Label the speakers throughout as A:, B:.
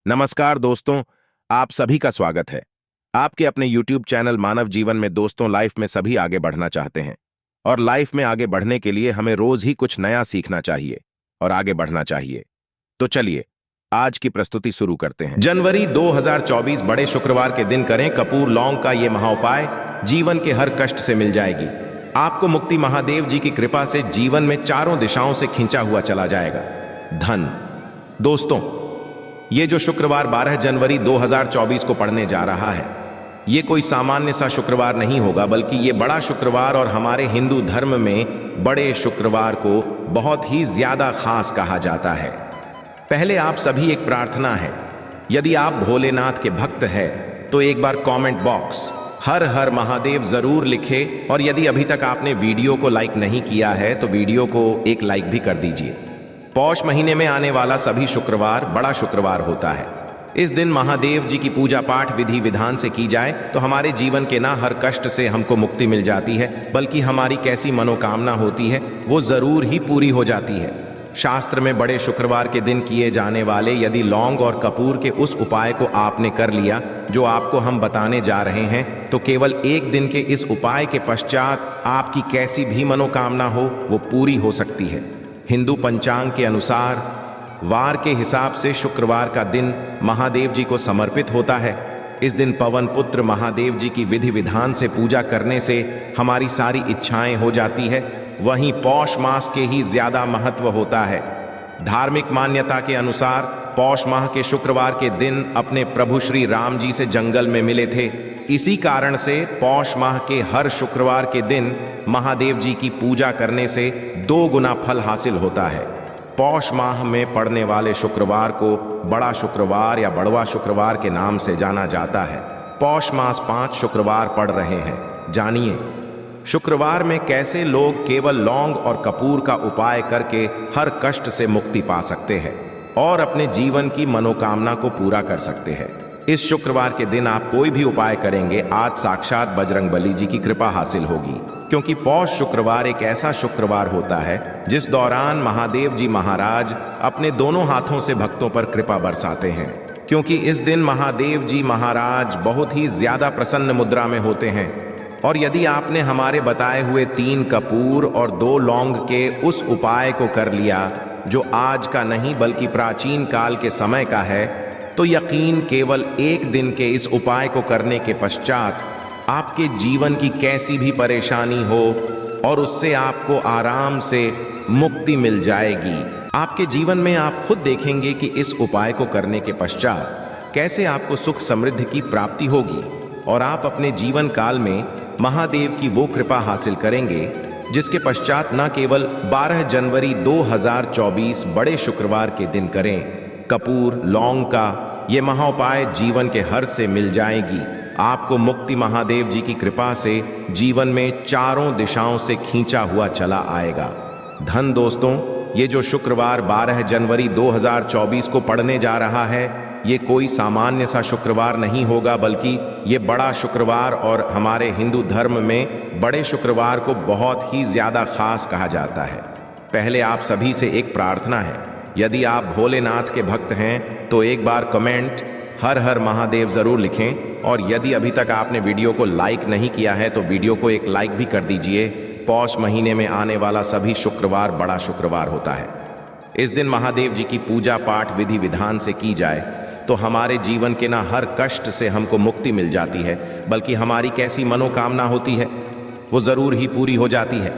A: नमस्कार दोस्तों, आप सभी का स्वागत है आपके अपने YouTube चैनल मानव जीवन में। दोस्तों, लाइफ में सभी आगे बढ़ना चाहते हैं और लाइफ में आगे बढ़ने के लिए हमें रोज ही कुछ नया सीखना चाहिए और आगे बढ़ना चाहिए। तो चलिए आज की प्रस्तुति शुरू करते हैं। जनवरी 2024 बड़े शुक्रवार के दिन करें कपूर लौंग का ये महाउपाय, जीवन के हर कष्ट से मिल जाएगी आपको मुक्ति। महादेव जी की कृपा से जीवन में चारों दिशाओं से खींचा हुआ चला जाएगा धन। दोस्तों, ये जो शुक्रवार 12 जनवरी 2024 को पड़ने जा रहा है, ये कोई सामान्य सा शुक्रवार नहीं होगा, बल्कि ये बड़ा शुक्रवार और हमारे हिंदू धर्म में बड़े शुक्रवार को बहुत ही ज्यादा खास कहा जाता है। पहले आप सभी एक प्रार्थना है, यदि आप भोलेनाथ के भक्त हैं तो एक बार कमेंट बॉक्स हर हर महादेव जरूर लिखें, और यदि अभी तक आपने वीडियो को लाइक नहीं किया है तो वीडियो को एक लाइक भी कर दीजिए। पौष महीने में आने वाला सभी शुक्रवार बड़ा शुक्रवार होता है। इस दिन महादेव जी की पूजा पाठ विधि विधान से की जाए तो हमारे जीवन के ना हर कष्ट से हमको मुक्ति मिल जाती है, बल्कि हमारी कैसी मनोकामना होती है वो जरूर ही पूरी हो जाती है। शास्त्र में बड़े शुक्रवार के दिन किए जाने वाले यदि लौंग और कपूर के उस उपाय को आपने कर लिया जो आपको हम बताने जा रहे हैं, तो केवल एक दिन के इस उपाय के पश्चात आपकी कैसी भी मनोकामना हो वो पूरी हो सकती है। हिंदू पंचांग के अनुसार वार के हिसाब से शुक्रवार का दिन महादेव जी को समर्पित होता है। इस दिन पवन पुत्र महादेव जी की विधि विधान से पूजा करने से हमारी सारी इच्छाएं हो जाती है। वहीं पौष मास के ही ज्यादा महत्व होता है। धार्मिक मान्यता के अनुसार पौष माह के शुक्रवार के दिन अपने प्रभु श्री राम जी से जंगल में मिले थे। इसी कारण से पौष माह के हर शुक्रवार के दिन महादेव जी की पूजा करने से 2 गुना फल हासिल होता है। पौष माह में पड़ने वाले शुक्रवार को बड़ा शुक्रवार या बड़वा शुक्रवार के नाम से जाना जाता है। पौष मास 5 शुक्रवार पड़ रहे हैं। जानिए शुक्रवार में कैसे लोग केवल लौंग और कपूर का उपाय करके हर कष्ट से मुक्ति पा सकते हैं और अपने जीवन की मनोकामना को पूरा कर सकते हैं। इस शुक्रवार के दिन आप कोई भी उपाय करेंगे, आज साक्षात बजरंगबली जी की कृपा हासिल होगी, क्योंकि पौष शुक्रवार एक ऐसा शुक्रवार होता है जिस दौरान महादेव जी महाराज अपने दोनों हाथों से भक्तों पर कृपा बरसाते हैं। क्योंकि इस दिन महादेव जी महाराज बहुत ही ज्यादा प्रसन्न मुद्रा में होते हैं, और यदि आपने हमारे बताए हुए 3 कपूर और 2 लौंग के उस उपाय को कर लिया जो आज का नहीं बल्कि प्राचीन काल के समय का है, तो यकीन केवल एक दिन के इस उपाय को करने के पश्चात आपके जीवन की कैसी भी परेशानी हो और उससे आपको आराम से मुक्ति मिल जाएगी। आपके जीवन में आप खुद देखेंगे कि इस उपाय को करने के पश्चात कैसे आपको सुख समृद्धि की प्राप्ति होगी, और आप अपने जीवन काल में महादेव की वो कृपा हासिल करेंगे जिसके पश्चात न केवल 12 जनवरी 2024 बड़े शुक्रवार के दिन करें कपूर लौंग का ये महाउपाय, जीवन के हर से मिल जाएगी आपको मुक्ति। महादेव जी की कृपा से जीवन में चारों दिशाओं से खींचा हुआ चला आएगा धन। दोस्तों, ये जो शुक्रवार 12 जनवरी 2024 को पड़ने जा रहा है, ये कोई सामान्य सा शुक्रवार नहीं होगा, बल्कि ये बड़ा शुक्रवार और हमारे हिंदू धर्म में बड़े शुक्रवार को बहुत ही ज्यादा खास कहा जाता है। पहले आप सभी से एक प्रार्थना है, यदि आप भोलेनाथ के भक्त हैं तो एक बार कमेंट हर हर महादेव जरूर लिखें, और यदि अभी तक आपने वीडियो को लाइक नहीं किया है तो वीडियो को एक लाइक भी कर दीजिए। पौष महीने में आने वाला सभी शुक्रवार बड़ा शुक्रवार होता है। इस दिन महादेव जी की पूजा पाठ विधि विधान से की जाए तो हमारे जीवन के ना हर कष्ट से हमको मुक्ति मिल जाती है, बल्कि हमारी कैसी मनोकामना होती है वो जरूर ही पूरी हो जाती है।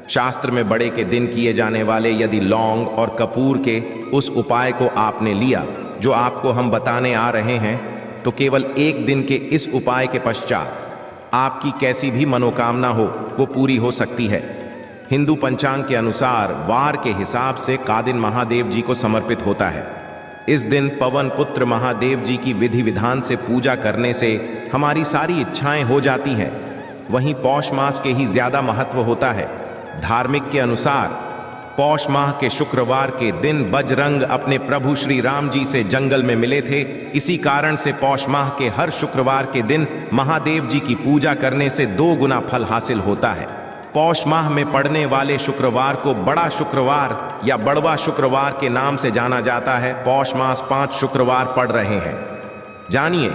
A: शास्त्र में बड़े के दिन किए जाने वाले यदि लौंग और कपूर के उस उपाय को आपने लिया जो आपको हम बताने आ रहे हैं, तो केवल एक दिन के इस उपाय के पश्चात आपकी कैसी भी मनोकामना हो वो पूरी हो सकती है। हिंदू पंचांग के अनुसार वार के हिसाब से का दिन महादेव जी को समर्पित होता है। इस दिन पवन पुत्र महादेव जी की विधि विधान से पूजा करने से हमारी सारी इच्छाएं हो जाती हैं। वहीं पौष मास के ही ज्यादा महत्व होता है। धार्मिक के अनुसार पौष माह के शुक्रवार के दिन बजरंग अपने प्रभु श्री राम जी से जंगल में मिले थे। इसी कारण से पौष माह के हर शुक्रवार के दिन महादेव जी की पूजा करने से 2 गुना फल हासिल होता है। पौष माह में पड़ने वाले शुक्रवार को बड़ा शुक्रवार या बड़वा शुक्रवार के नाम से जाना जाता है, पौष मास 5 शुक्रवार पड़ रहे हैं। जानिए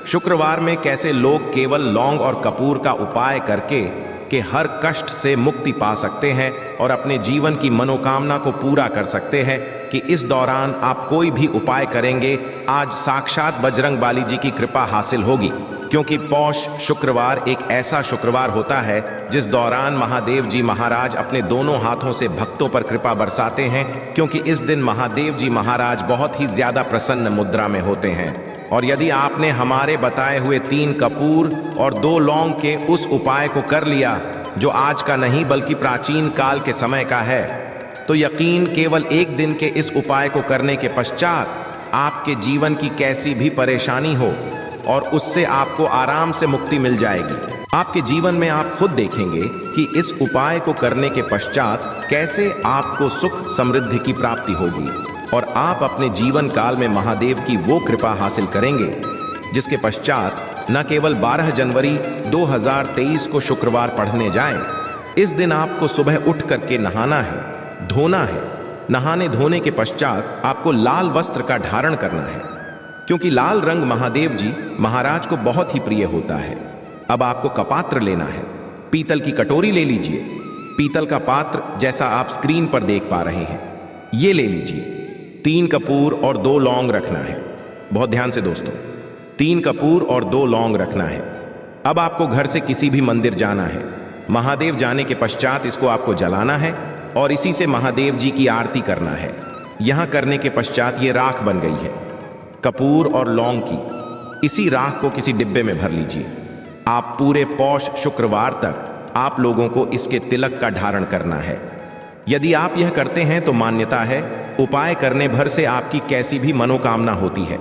A: शुक्रवार में कैसे लोग केवल लौंग और कपूर का उपाय करके के हर कष्ट से मुक्ति पा सकते हैं और अपने जीवन की मनोकामना को पूरा कर सकते हैं। कि इस दौरान आप कोई भी उपाय करेंगे, आज साक्षात बजरंग बाली जी की कृपा हासिल होगी, क्योंकि पौष शुक्रवार एक ऐसा शुक्रवार होता है जिस दौरान महादेव जी महाराज अपने दोनों हाथों से भक्तों पर कृपा बरसाते हैं, क्योंकि इस दिन महादेव जी महाराज बहुत ही ज्यादा प्रसन्न मुद्रा में होते हैं। और यदि आपने हमारे बताए हुए 3 कपूर और 2 लौंग के उस उपाय को कर लिया, जो आज का नहीं बल्कि प्राचीन काल के समय का है, तो यकीन केवल एक दिन के इस उपाय को करने के पश्चात आपके जीवन की कैसी भी परेशानी हो और उससे आपको आराम से मुक्ति मिल जाएगी। आपके जीवन में आप खुद देखेंगे कि इस उपाय को करने के पश्चात कैसे आपको सुख समृद्धि की प्राप्ति होगी और आप अपने जीवन काल में महादेव की वो कृपा हासिल करेंगे, जिसके पश्चात न केवल 12 जनवरी 2023 को शुक्रवार पढ़ने जाएं, इस दिन आपको सुबह उठ करके नहाना है, धोना है। नहाने धोने के पश्चात आपको लाल वस्त्र का धारण करना है, क्योंकि लाल रंग महादेव जी महाराज को बहुत ही प्रिय होता है। अब आपको कपात्र लेना है, पीतल की कटोरी ले लीजिए। पीतल का पात्र जैसा आप स्क्रीन पर देख पा रहे हैं, ये ले लीजिए। 3 कपूर और 2 लौंग रखना है। बहुत ध्यान से दोस्तों, 3 कपूर और 2 लौंग रखना है। अब आपको घर से किसी भी मंदिर जाना है। महादेव जाने के पश्चात इसको आपको जलाना है और इसी से महादेव जी की आरती करना है। यहां करने के पश्चात ये राख बन गई है कपूर और लौंग की। इसी राख को किसी डिब्बे में भर लीजिए। आप पूरे पौष शुक्रवार तक आप लोगों को इसके तिलक का धारण करना है। यदि आप यह करते हैं तो मान्यता है उपाय करने भर से आपकी कैसी भी मनोकामना होती है,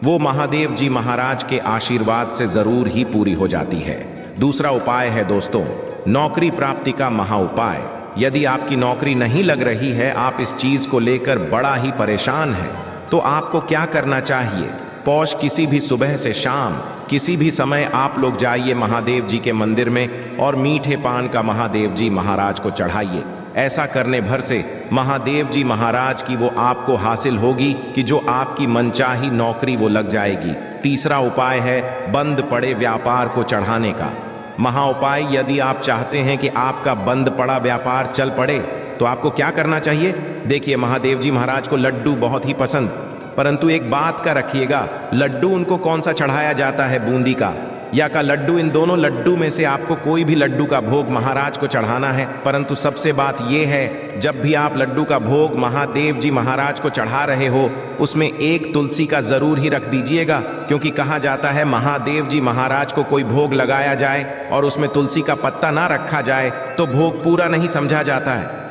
A: वो महादेव जी महाराज के आशीर्वाद से जरूर ही पूरी हो जाती है। दूसरा उपाय है दोस्तों, नौकरी प्राप्ति का महा उपाय। यदि आपकी नौकरी नहीं लग रही है, आप इस चीज को लेकर बड़ा ही परेशान हैं, तो आपको क्या करना चाहिए? पौष किसी भी सुबह से शाम किसी भी समय आप लोग जाइए महादेव जी के मंदिर में और मीठे पान का महादेव जी महाराज को चढ़ाइए। ऐसा करने भर से महादेव जी महाराज की वो आपको हासिल होगी कि जो आपकी मनचाही नौकरी वो लग जाएगी। तीसरा उपाय है बंद पड़े व्यापार को चढ़ाने का महा उपाय। यदि आप चाहते हैं कि आपका बंद पड़ा व्यापार चल पड़े, तो आपको क्या करना चाहिए? देखिए, महादेव जी महाराज को लड्डू बहुत ही पसंद, परंतु एक बात का रखिएगा, लड्डू उनको कौन सा चढ़ाया जाता है, बूंदी का या का लड्डू? इन दोनों लड्डू में से आपको कोई भी लड्डू का भोग महाराज को चढ़ाना है। परंतु सबसे बात यह है, जब भी आप लड्डू का भोग महादेव जी महाराज को चढ़ा रहे हो, उसमें एक तुलसी का जरूर ही रख दीजिएगा, क्योंकि कहा जाता है महादेव जी महाराज को कोई भोग लगाया जाए और उसमें तुलसी का पत्ता ना रखा जाए तो भोग पूरा नहीं समझा जाता है।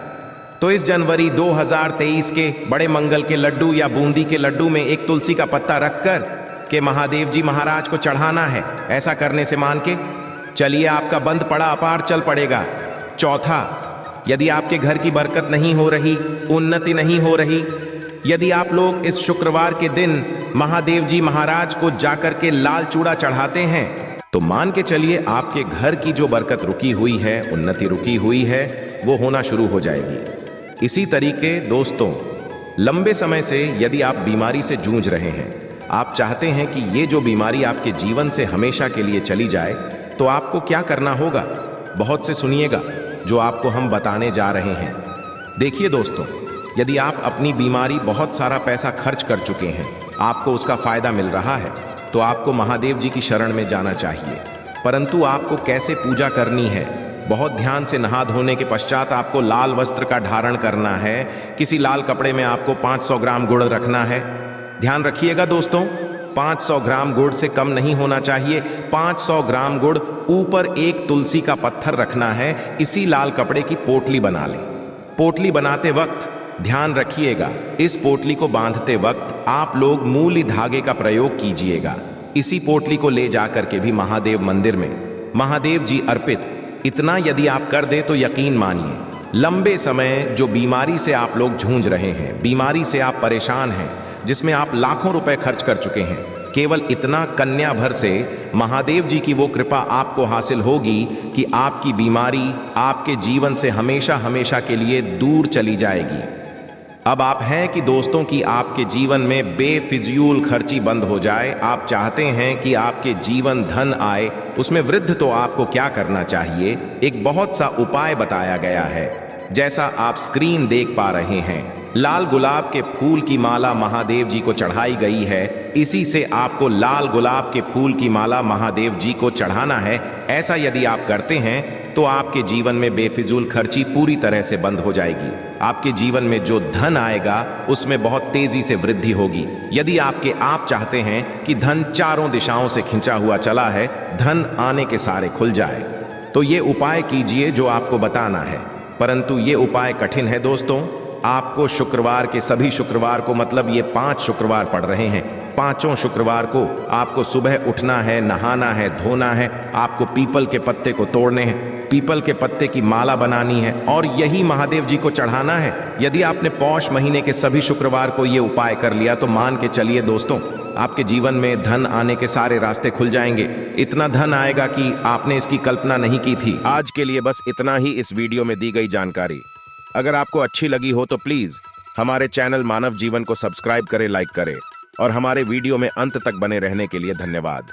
A: तो इस जनवरी 2023 के बड़े मंगल के लड्डू या बूंदी के लड्डू में एक तुलसी का पत्ता रखकर के महादेव जी महाराज को चढ़ाना है। ऐसा करने से मान के चलिए आपका बंद पड़ा अपार चल पड़ेगा। चौथा, यदि आपके घर की बरकत नहीं हो रही, उन्नति नहीं हो रही, यदि आप लोग इस शुक्रवार के दिन महादेव जी महाराज को जाकर के लाल चूड़ा चढ़ाते हैं, तो मान के चलिए आपके घर की जो बरकत रुकी हुई है, उन्नति रुकी हुई है, वो होना शुरू हो जाएगी। इसी तरीके दोस्तों, लंबे समय से यदि आप बीमारी से जूझ रहे हैं, आप चाहते हैं कि ये जो बीमारी आपके जीवन से हमेशा के लिए चली जाए, तो आपको क्या करना होगा? बहुत से सुनिएगा जो आपको हम बताने जा रहे हैं। देखिए दोस्तों, यदि आप अपनी बीमारी बहुत सारा पैसा खर्च कर चुके हैं, आपको उसका फायदा मिल रहा है, तो आपको महादेव जी की शरण में जाना चाहिए। परंतु आपको कैसे पूजा करनी है? बहुत ध्यान से नहा धोने के पश्चात आपको लाल वस्त्र का धारण करना है। किसी लाल कपड़े में आपको 500 ग्राम गुड़ रखना है। ध्यान रखिएगा दोस्तों, 500 ग्राम गुड़ से कम नहीं होना चाहिए। 500 ग्राम गुड़, ऊपर एक तुलसी का पत्थर रखना है। इसी लाल कपड़े की पोटली बना लें। पोटली बनाते वक्त ध्यान रखिएगा, इस पोटली को बांधते वक्त आप लोग मूली धागे का प्रयोग कीजिएगा। इसी पोटली को ले जाकर के भी महादेव मंदिर में महादेव जी अर्पित, इतना यदि आप कर दे तो यकीन मानिए, लंबे समय जो बीमारी से आप लोग जूझ रहे हैं, बीमारी से आप परेशान हैं, जिसमें आप लाखों रुपए खर्च कर चुके हैं, केवल इतना कन्या भर से महादेव जी की वो कृपा आपको हासिल होगी कि आपकी बीमारी आपके जीवन से हमेशा हमेशा के लिए दूर चली जाएगी। अब आप हैं कि दोस्तों की आपके जीवन में बेफिजूल खर्ची बंद हो जाए। आप चाहते हैं कि आपके जीवन धन आए, उसमें वृद्धि तो आपको क्या करना चाहिए? एक बहुत सा उपाय बताया गया है, जैसा आप स्क्रीन देख पा रहे हैं। लाल गुलाब के फूल की माला महादेव जी को चढ़ाई गई है। इसी से आपको लाल गुलाब के फूल की माला महादेव जी को चढ़ाना है। ऐसा यदि आप करते हैं तो आपके जीवन में बेफिजूल खर्ची पूरी तरह से बंद हो जाएगी। आपके जीवन में जो धन आएगा उसमें बहुत तेजी से वृद्धि होगी। यदि आप चाहते हैं कि धन चारों दिशाओं से खिंचा हुआ चला है, धन आने के सारे खुल जाए, तो ये उपाय कीजिए जो आपको बताना है। परंतु ये उपाय कठिन है दोस्तों। आपको शुक्रवार के सभी शुक्रवार को, मतलब ये 5 शुक्रवार पड़ रहे हैं, 5 शुक्रवार को आपको सुबह उठना है, नहाना है, धोना है। आपको पीपल के पत्ते को तोड़ने हैं, पीपल के पत्ते की माला बनानी है और यही महादेव जी को चढ़ाना है। यदि आपने पौष महीने के सभी शुक्रवार को ये उपाय कर लिया तो मान के चलिए दोस्तों, आपके जीवन में धन आने के सारे रास्ते खुल जाएंगे। इतना धन आएगा कि आपने इसकी कल्पना नहीं की थी। आज के लिए बस इतना ही इस वीडियो में दी गई जानकारी। अगर आपको अच्छी लगी हो तो प्लीज हमारे चैनल मानव जीवन को सब्सक्राइब करें, लाइक करें और हमारे वीडियो में अंत तक बने रहने के लिए धन्यवाद।